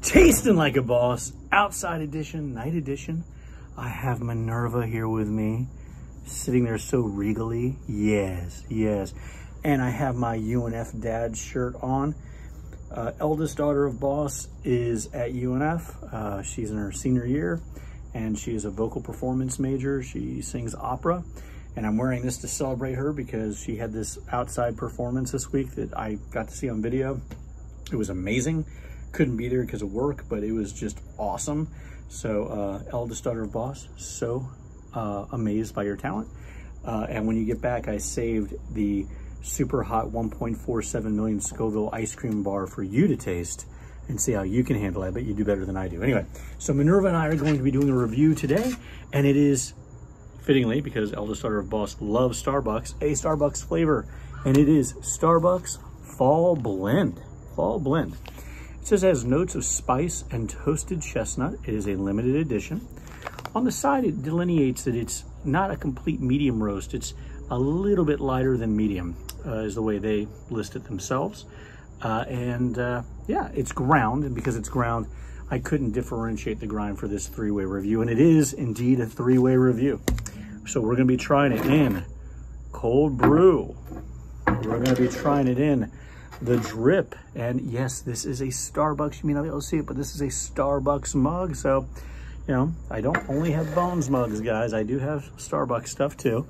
Tasting like a boss, outside edition, night edition. I have Minerva here with me, sitting there so regally. Yes, yes. And I have my UNF dad shirt on. Eldest daughter of Boss is at UNF. She's in her senior year, and she is a vocal performance major. She sings opera, and I'm wearing this to celebrate her because she had this outside performance this week that I got to see on video. It was amazing. Couldn't be there because of work, but it was just awesome. So eldest daughter of Boss, so amazed by your talent. And when you get back, I saved the super hot 1.47 million Scoville ice cream bar for you to taste and see how you can handle it. I bet you do better than I do. Anyway, so Minerva and I are going to be doing a review today, and it is fittingly, because eldest daughter of Boss loves Starbucks, a Starbucks flavor, and it is Starbucks Fall Blend. Fall Blend. It says it has notes of spice and toasted chestnut. It is a limited edition. On the side, it delineates that it's not a complete medium roast. It's a little bit lighter than medium, is the way they list it themselves. Yeah, it's ground, and because it's ground, I couldn't differentiate the grind for this three-way review, and it is indeed a three-way review. So we're gonna be trying it in cold brew. We're gonna be trying it in the drip, and yes, this is a Starbucks. You may not be able to see it, but this is a Starbucks mug. So, you know, I don't only have Bones mugs, guys. I do have Starbucks stuff too.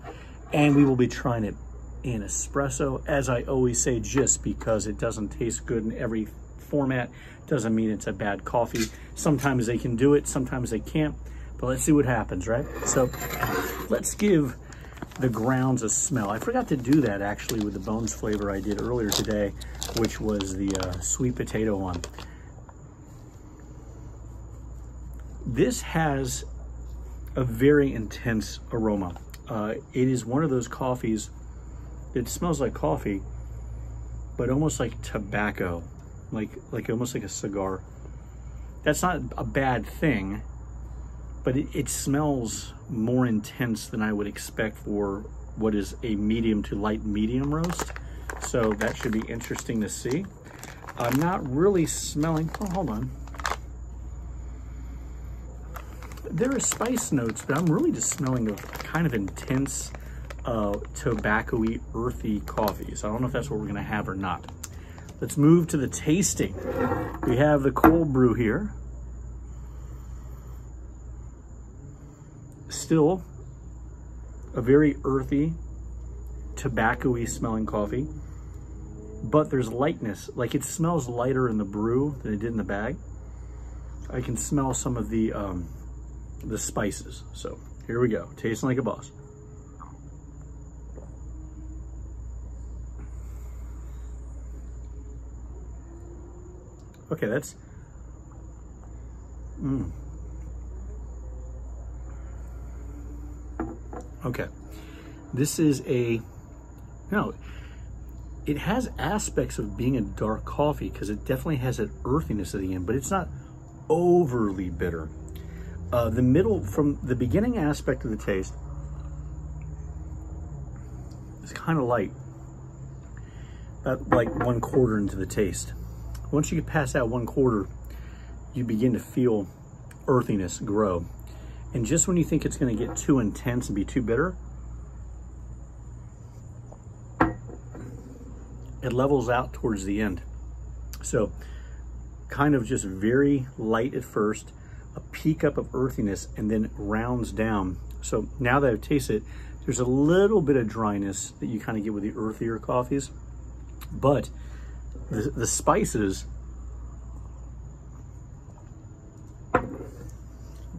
And we will be trying it in espresso. As I always say, just because it doesn't taste good in every format doesn't mean it's a bad coffee. Sometimes they can do it, sometimes they can't, but let's see what happens, right? So let's give the grounds a smell. I forgot to do that actually with the Bones flavor I did earlier today, which was the sweet potato one. This has a very intense aroma. It is one of those coffees that smells like coffee, but almost like tobacco, like almost like a cigar. That's not a bad thing, but it smells more intense than I would expect for what is a medium to light medium roast. So that should be interesting to see. I'm not really smelling, oh, hold on. There are spice notes, but I'm really just smelling a kind of intense, tobacco-y, earthy coffee. So I don't know if that's what we're gonna have or not. Let's move to the tasting. We have the cold brew here. Still a very earthy, tobacco-y smelling coffee, but there's lightness. Like, it smells lighter in the brew than it did in the bag. I can smell some of the spices. So here we go, tasting like a boss. Okay, that's, okay. This is it has aspects of being a dark coffee because it definitely has that earthiness at the end, but it's not overly bitter. The middle, from the beginning aspect of the taste, is kind of light, about like 1/4 into the taste. Once you get past that 1/4, you begin to feel earthiness grow. And just when you think it's gonna get too intense and be too bitter, it levels out towards the end. So kind of just very light at first, a peak up of earthiness, and then rounds down. So now that I've tasted it, there's a little bit of dryness that you kind of get with the earthier coffees, but the spices,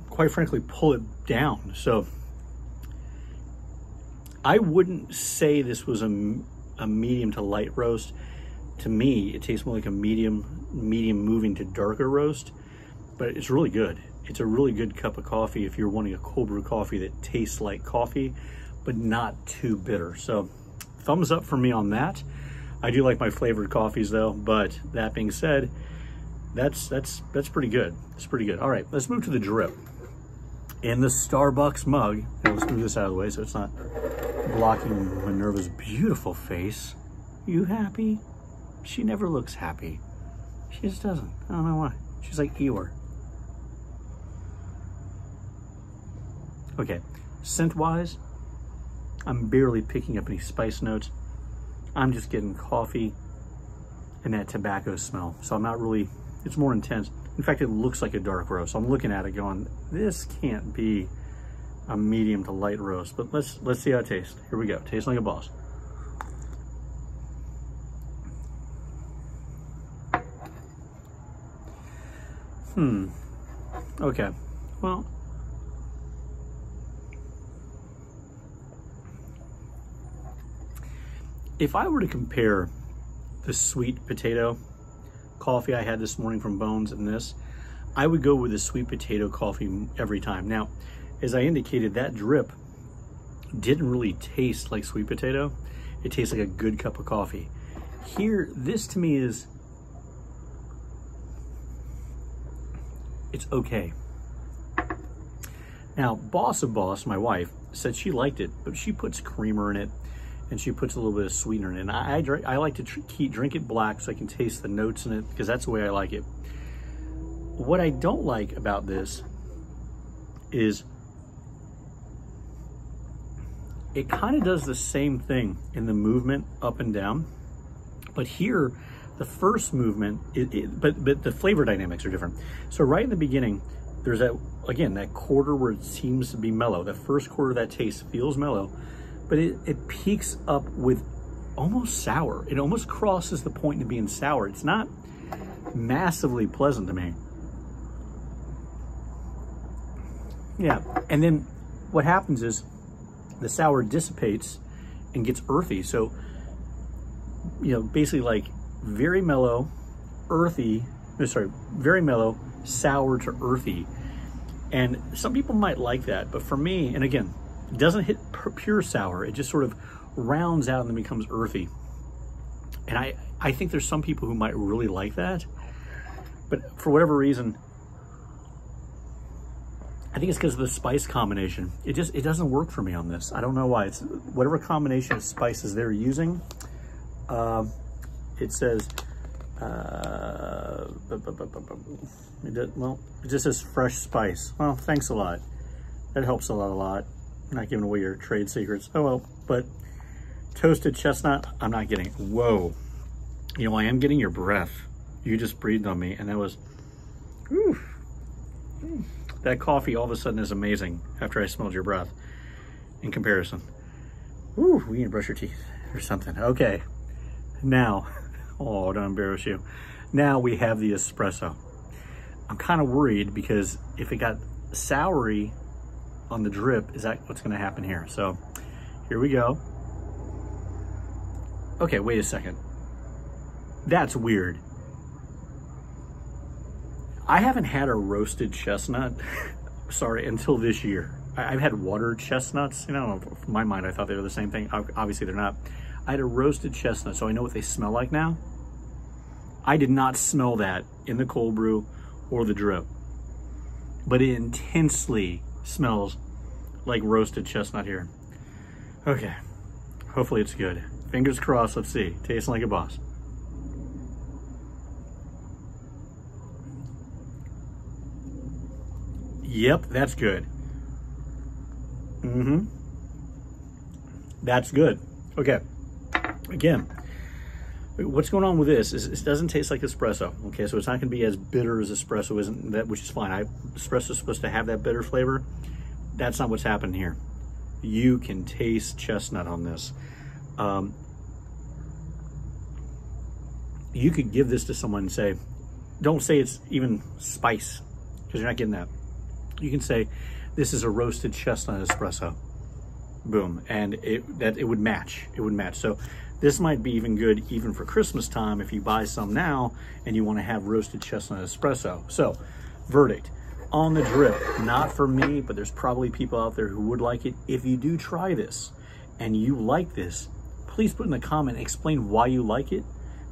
quite frankly, pull it down. So I wouldn't say this was a medium to light roast. To me, it tastes more like a medium moving to darker roast, but it's really good. It's a really good cup of coffee if you're wanting a cold brew coffee that tastes like coffee, but not too bitter. So thumbs up for me on that. I do like my flavored coffees though, but that being said, that's pretty good. It's pretty good. All right, let's move to the drip. In the Starbucks mug, and let's move this out of the way so it's not blocking Minerva's beautiful face. You happy? She never looks happy. She just doesn't. I don't know why. She's like Eeyore. Okay, scent-wise, I'm barely picking up any spice notes. I'm just getting coffee and that tobacco smell. So I'm not really, it's more intense. In fact, it looks like a dark roast. So I'm looking at it going, this can't be a medium to light roast, but let's see how it tastes. Here we go, tastes like a boss. Okay, well, if I were to compare the sweet potato coffee I had this morning from Bones and this, I would go with the sweet potato coffee every time. Now, as I indicated, that drip didn't really taste like sweet potato. It tastes like a good cup of coffee. Here, this to me is, it's okay. Now, Boss of Boss, my wife, said she liked it, but she puts creamer in it and she puts a little bit of sweetener in it. And I like to drink it black so I can taste the notes in it, because that's the way I like it. What I don't like about this is it kind of does the same thing in the movement up and down, but here, the first movement, but the flavor dynamics are different. So right in the beginning, there's that, again, that quarter where it seems to be mellow. The first quarter, that taste feels mellow, but it peaks up with almost sour. It almost crosses the point to being sour. It's not massively pleasant to me. Yeah, and then what happens is the sour dissipates and gets earthy. So, you know, basically like very mellow, earthy, very mellow, sour to earthy. And some people might like that, but for me, and again, it doesn't hit pure sour, it just sort of rounds out and then becomes earthy. And I think there's some people who might really like that, but for whatever reason, I think it's because of the spice combination. It doesn't work for me on this. I don't know why. It's whatever combination of spices they're using. It says, well, it just says fresh spice. Well, thanks a lot. That helps a lot. I'm not giving away your trade secrets. Oh well, but toasted chestnut, I'm not getting it. Whoa. You know, I am getting your breath. You just breathed on me, and that was, whew. That coffee all of a sudden is amazing after I smelled your breath in comparison. Woo, we need to brush your teeth or something. Okay, now, oh, don't embarrass you. Now we have the espresso. I'm kind of worried because if it got soury on the drip, is that what's gonna happen here? So here we go. Okay, wait a second. That's weird. I haven't had a roasted chestnut, sorry, until this year. I've had watered chestnuts. You know, in my mind, I thought they were the same thing. Obviously, they're not. I had a roasted chestnut, so I know what they smell like now. I did not smell that in the cold brew or the drip, but it intensely smells like roasted chestnut here. Okay, hopefully it's good. Fingers crossed, let's see. Tasting like a boss. Yep, that's good. That's good. Okay, again, what's going on with this is it doesn't taste like espresso. Okay, so it's not gonna be as bitter as espresso isn't, that, which is fine. Espresso is supposed to have that bitter flavor. That's not what's happening here. You can taste chestnut on this. You could give this to someone and say, don't say it's even spice, because you're not getting that. You can say, this is a roasted chestnut espresso. Boom, and it would match. It would match. So this might be even good even for Christmas time if you buy some now and you want to have roasted chestnut espresso. So, verdict on the drip, not for me, but there's probably people out there who would like it. If you do try this and you like this, please put in the comment, explain why you like it,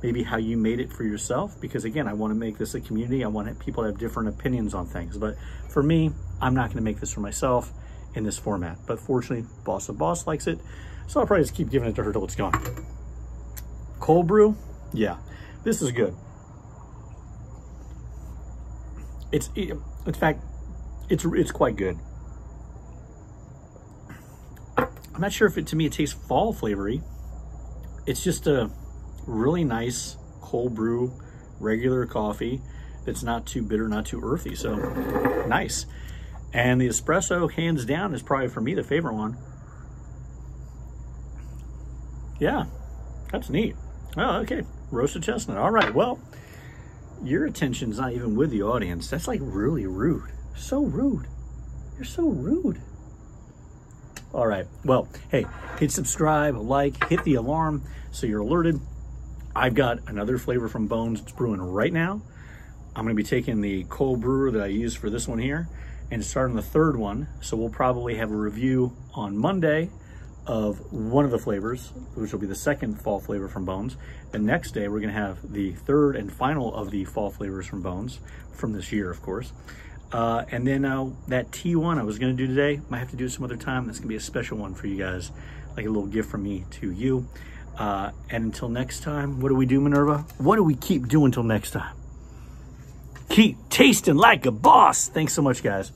maybe how you made it for yourself, because again, I want to make this a community. I want people to have different opinions on things, but for me, I'm not going to make this for myself in this format, but fortunately, Boss of Boss likes it, so I'll probably just keep giving it to her till it's gone. Cold brew, yeah, this is good. In fact, it's quite good. I'm not sure if to me it tastes fall flavory. It's just a really nice cold brew, regular coffee that's not too bitter, not too earthy. So nice. And the espresso, hands down, is probably for me the favorite one. Yeah, that's neat. Oh, okay. Roasted chestnut. All right. Well, your attention's not even with the audience. That's like really rude. So rude. You're so rude. All right. Well, hey, hit subscribe, like, hit the alarm so you're alerted. I've got another flavor from Bones. It's brewing right now. I'm going to be taking the cold brewer that I used for this one here and starting the third one. So we'll probably have a review on Monday of one of the flavors, which will be the second fall flavor from Bones. The next day, we're going to have the third and final of the fall flavors from Bones from this year, of course. And then that T1 I was going to do today, might have to do it some other time. That's going to be a special one for you guys, like a little gift from me to you. And until next time, what do we do, Minerva? What do we keep doing until next time? Keep tasting like a boss. Thanks so much, guys.